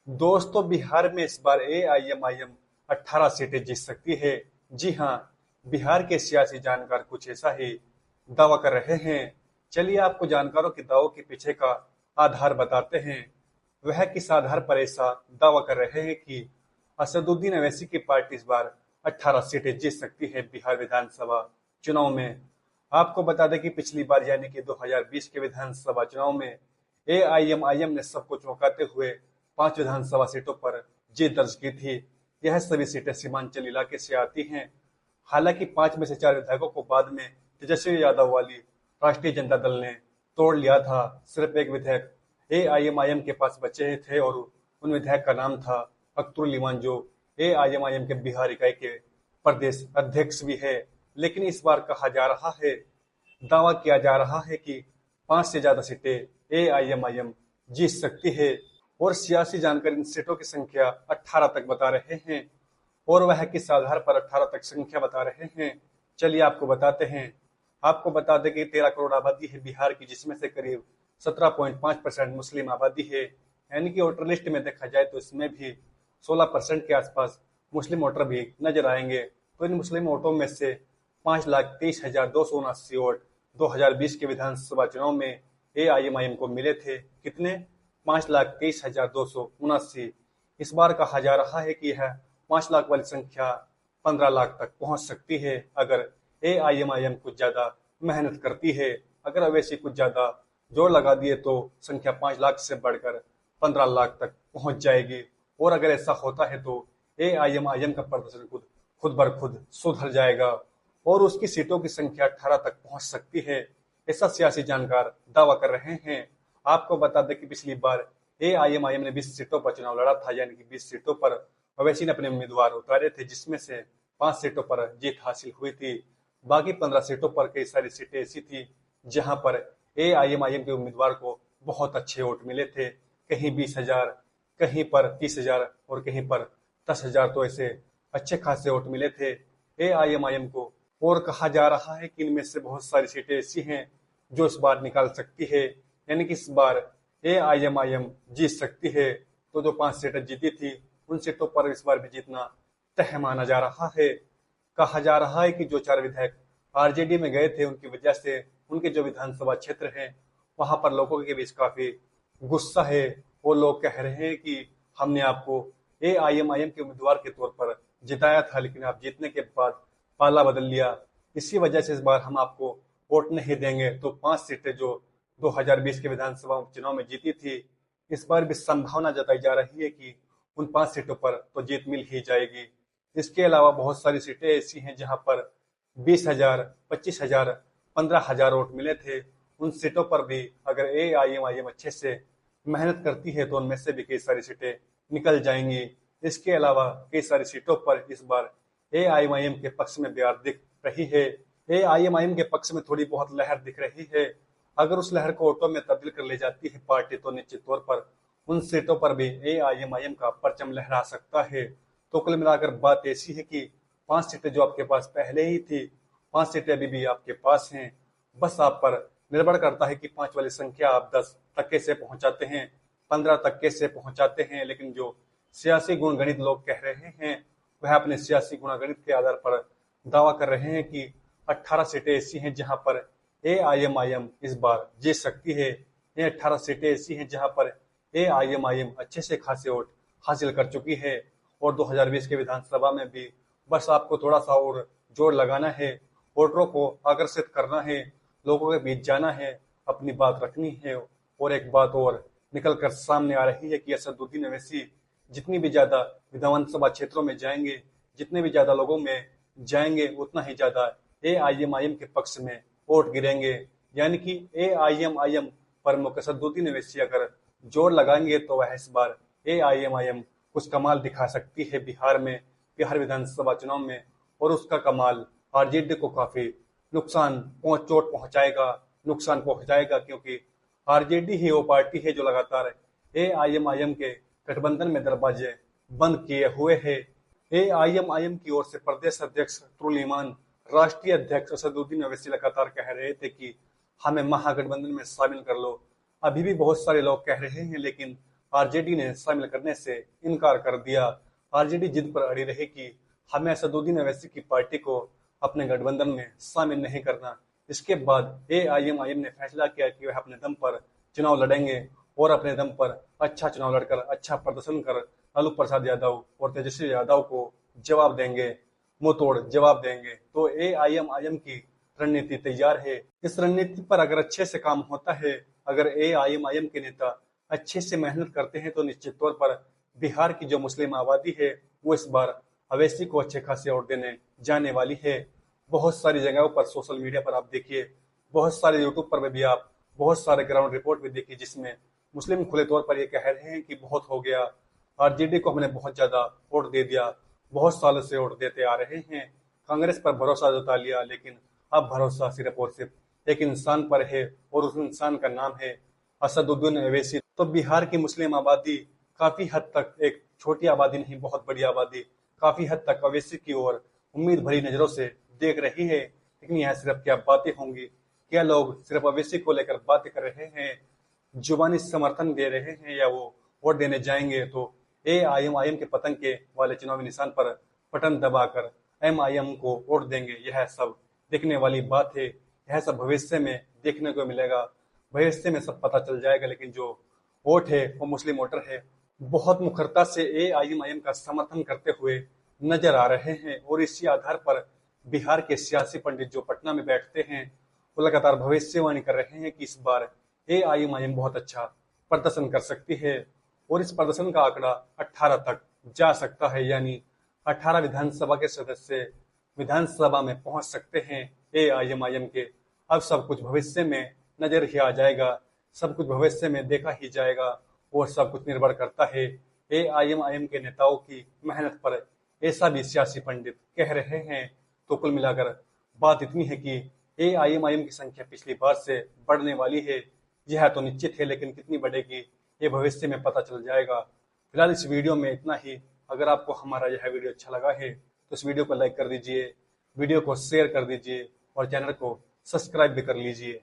दोस्तों, बिहार में इस बार एआईएमआईएम 18 सीटें जीत सकती है। जी हाँ, बिहार के सियासी जानकार कुछ ऐसा ही दावा कर रहे हैं। चलिए आपको जानकारों के दावों के पीछे का आधार बताते हैं। वह किस आधार पर ऐसा दावा कर रहे हैं कि असदुद्दीन अवैसी की पार्टी इस बार 18 सीटें जीत सकती है बिहार विधानसभा चुनाव में। आपको बता दें कि पिछली बार यानी कि 2020 के विधानसभा चुनाव में एआईएमआईएम ने सबको चौंकाते हुए 5 विधानसभा सीटों पर जीत दर्ज की थी। यह सभी सीटें सीमांचल इलाके से आती हैं। हालांकि 5 में से 4 विधायकों को बाद में तेजस्वी यादव वाली राष्ट्रीय जनता दल ने तोड़ लिया था। सिर्फ एक विधायक एआईएमआईएम के पास बचे थे और उन विधायक का नाम था अख्तरुल इमान, जो एआईएमआईएम के बिहार इकाई के प्रदेश अध्यक्ष भी है। लेकिन इस बार कहा जा रहा है, दावा किया जा रहा है कि 5 से ज्यादा सीटें एआईएमआईएम जीत सकती है और सियासी जानकार इन सीटों की संख्या 18 तक बता रहे हैं। और वह किस आधार पर 18 तक संख्या बता रहे हैं, चलिए आपको बताते हैं। आपको बता दें कि 13 करोड़ आबादी है बिहार की, जिसमें से करीब 17.5% मुस्लिम आबादी है। यानी कि वोटर लिस्ट में देखा जाए तो इसमें भी 16% के आसपास मुस्लिम वोटर भी नजर आएंगे। तो इन मुस्लिम वोटों में से 5,23,279 वोट 2020 के विधानसभा चुनाव में एआईएमआईएम को मिले थे। कितने? 5,23,279। इस बार कहा जा रहा है कि यह 5 लाख वाली संख्या 15 लाख तक पहुंच सकती है अगर एआईएमआईएम कुछ ज्यादा मेहनत करती है। अगर अवैसी कुछ ज्यादा जोर लगा दिए तो संख्या 5 लाख से बढ़कर 15 लाख तक पहुंच जाएगी। और अगर ऐसा होता है तो एआईएमआईएम का प्रदर्शन खुद खुद बर खुद सुधर जाएगा और उसकी सीटों की संख्या 18 तक पहुंच सकती है। ऐसा सियासी जानकार दावा कर रहे हैं। आपको बता दें कि पिछली बार एआईएमआईएम ने 20 सीटों पर चुनाव लड़ा था, यानी कि 20 सीटों पर अवैसी ने अपने उम्मीदवार उतारे थे, जिसमें से 5 सीटों पर जीत हासिल हुई थी। बाकी 15 सीटों पर कई सारी सीटें ऐसी थी जहां पर एआईएमआईएम के उम्मीदवार को बहुत अच्छे वोट मिले थे। कहीं 20,000, कहीं पर 30,000 और कहीं पर 10,000, तो ऐसे अच्छे खासे वोट मिले थे एआईएमआईएम को। और कहा जा रहा है कि इनमें से बहुत सारी सीटें ऐसी हैं जो इस बार निकाल सकती है, यानी कि इस बार एआईएमआईएम जीत सकती है। तो जो 5 सीटें जीती थी उन सीटों पर इस बार भी जीतना तय माना जा रहा है। कहा जा रहा है कि जो 4 विधायक आरजेडी में गए थे उनकी वजह से उनके जो विधानसभा क्षेत्र हैं वहां पर लोगों के बीच काफी गुस्सा है। वो लोग कह रहे हैं कि हमने आपको एआईएमआईएम के उम्मीदवार के तौर पर जिताया था, लेकिन आप जीतने के बाद पाला बदल लिया। इसी वजह से इस बार हम आपको वोट नहीं देंगे। तो 5 सीटें जो 2020 के विधानसभा चुनाव में जीती थी, इस बार भी संभावना जताई जा रही है कि उन 5 सीटों पर तो जीत मिल ही जाएगी। इसके अलावा बहुत सारी सीटें ऐसी हैं जहां पर 20,000, 25,000, 15,000 वोट मिले थे। उन सीटों पर भी अगर एआईएमआईएम अच्छे से मेहनत करती है तो उनमें से भी कई सारी सीटें निकल जाएंगी। इसके अलावा कई सारी सीटों पर इस बार एआईएमआईएम के पक्ष में बयार दिख रही है। एआईएमआईएम के पक्ष में थोड़ी बहुत लहर दिख रही है। अगर उस लहर को वोटों में तब्दील कर ले जाती है पार्टी तो निश्चित तौर पर उन सीटों पर भी एआईएमआईएम का परचम लहरा सकता है। तो कुल मिलाकर बात ऐसी है कि 5 सीटें जो आपके पास पहले ही थी, 5 सीटें अभी भी आपके पास हैं। बस आप पर निर्भर करता है कि 5 वाली संख्या आप 10 तक कैसे पहुंचाते हैं, 15 तक कैसे पहुंचाते हैं। लेकिन जो सियासी गुणगणित लोग कह रहे हैं वह अपने सियासी गुणगणित के आधार पर दावा कर रहे हैं कि 18 सीटें ऐसी हैं जहां पर एआईएमआईएम इस बार जीत सकती है। ये 18 सीटें ऐसी हैं जहां पर एआईएमआईएम अच्छे से खासे वोट हासिल कर चुकी है और 2020 के विधानसभा में भी बस आपको थोड़ा सा और जोर लगाना है, वोटरों को आकर्षित करना है, लोगों के बीच जाना है, अपनी बात रखनी है। और एक बात और निकल कर सामने आ रही है कि असदुद्दीन अवैसी जितनी भी ज्यादा विधानसभा क्षेत्रों में जाएंगे, जितने भी ज्यादा लोगों में जाएंगे, उतना ही ज्यादा एआईएमआईएम के पक्ष में वोट गिरेंगे। यानी कि एआईएमआईएम प्रमुख असदुद्दीन अवैसी अगर जोर लगाएंगे तो वह इस बार एआईएमआईएम कुछ कमाल दिखा सकती है बिहार में, बिहार विधानसभा चुनाव में। और उसका कमाल आरजेडी को काफी चोट पहुंचाएगा, नुकसान पहुंचाएगा, क्योंकि आरजेडी ही वो पार्टी है जो लगातार एआईएमआईएम के गठबंधन में दरवाजे बंद किए हुए है। एआईएमआईएम की ओर से प्रदेश अध्यक्ष अख्तरुल इमान, राष्ट्रीय अध्यक्ष असदुद्दीन अवैसी लगातार कह रहे थे कि हमें महागठबंधन में शामिल कर लो। अभी भी बहुत सारे लोग कह रहे हैं, लेकिन आरजेडी ने शामिल करने से इनकार कर दिया। आरजेडी जिद पर अड़ी रही कि हमें असदुद्दीन ओवैसी की पार्टी को अपने गठबंधन में शामिल नहीं करना। इसके बाद एआईएमआईएम ने फैसला किया कि वह अपने दम पर चुनाव लड़ेंगे और अपने दम पर अच्छा चुनाव लड़कर अच्छा प्रदर्शन कर लालू प्रसाद यादव और तेजस्वी यादव को जवाब देंगे, मुंह तोड़ जवाब देंगे। तो एआईएमआईएम की रणनीति तैयार है। इस रणनीति पर अगर अच्छे से काम होता है, अगर एआईएमआईएम के नेता अच्छे से मेहनत करते हैं तो निश्चित तौर पर बिहार की जो मुस्लिम आबादी है वो इस बार अवैसी को अच्छे खासे वोट देने जाने वाली है। बहुत सारी जगहों पर सोशल मीडिया पर आप देखिए, बहुत सारे यूट्यूब पर भी आप बहुत सारे ग्राउंड रिपोर्ट भी देखिए जिसमें मुस्लिम खुले तौर पर ये कह रहे हैं कि बहुत हो गया, आरजेडी को हमने बहुत ज्यादा वोट दे दिया, बहुत सालों से वोट देते आ रहे हैं, कांग्रेस पर भरोसा जता लिया, लेकिन अब भरोसा सिर्फ और सिर्फ एक इंसान पर है और उस इंसान का नाम है असदुद्दीन ओवैसी। तो बिहार की मुस्लिम आबादी काफी हद तक, एक छोटी आबादी नहीं बहुत बड़ी आबादी, काफी हद तक ओवैसी की ओर उम्मीद भरी नजरों से देख रही है। लेकिन यह सिर्फ क्या बातें होंगी, क्या लोग सिर्फ ओवैसी को लेकर बातें कर रहे हैं, जुबानी समर्थन दे रहे हैं, या वो वोट देने जाएंगे तो एआईएमआईएम के पतंग के वाले चुनावी निशान पर बटन दबाकर एमआईएम को वोट देंगे? यह सब देखने वाली बात है। यह सब भविष्य में देखने को मिलेगा, भविष्य में सब पता चल जाएगा। लेकिन जो वोट है वो मुस्लिम वोटर है बहुत मुखरता से एआईएमआईएम का समर्थन करते हुए नजर आ रहे हैं। और इसी आधार पर बिहार के सियासी पंडित जो पटना में बैठते हैं वो लगातार भविष्यवाणी कर रहे हैं कि इस बार एआईएमआईएम बहुत अच्छा प्रदर्शन कर सकती है और इस प्रदर्शन का आंकड़ा 18 तक जा सकता है, यानी 18 विधानसभा के सदस्य विधानसभा में पहुंच सकते हैं एआईएमआईएम के। अब सब कुछ भविष्य में नजर ही आ जाएगा, सब कुछ भविष्य में देखा ही जाएगा और सब कुछ निर्भर करता है एआईएमआईएम के नेताओं की मेहनत पर, ऐसा भी सियासी पंडित कह रहे हैं। तो कुल मिलाकर बात इतनी है कि एआईएमआईएम की संख्या पिछली बार से बढ़ने वाली है, यह तो निश्चित है, लेकिन कितनी बढ़ेगी ये भविष्य में पता चल जाएगा। फिलहाल इस वीडियो में इतना ही। अगर आपको हमारा यह वीडियो अच्छा लगा है तो इस वीडियो को लाइक कर दीजिए, वीडियो को शेयर कर दीजिए और चैनल को सब्सक्राइब भी कर लीजिए।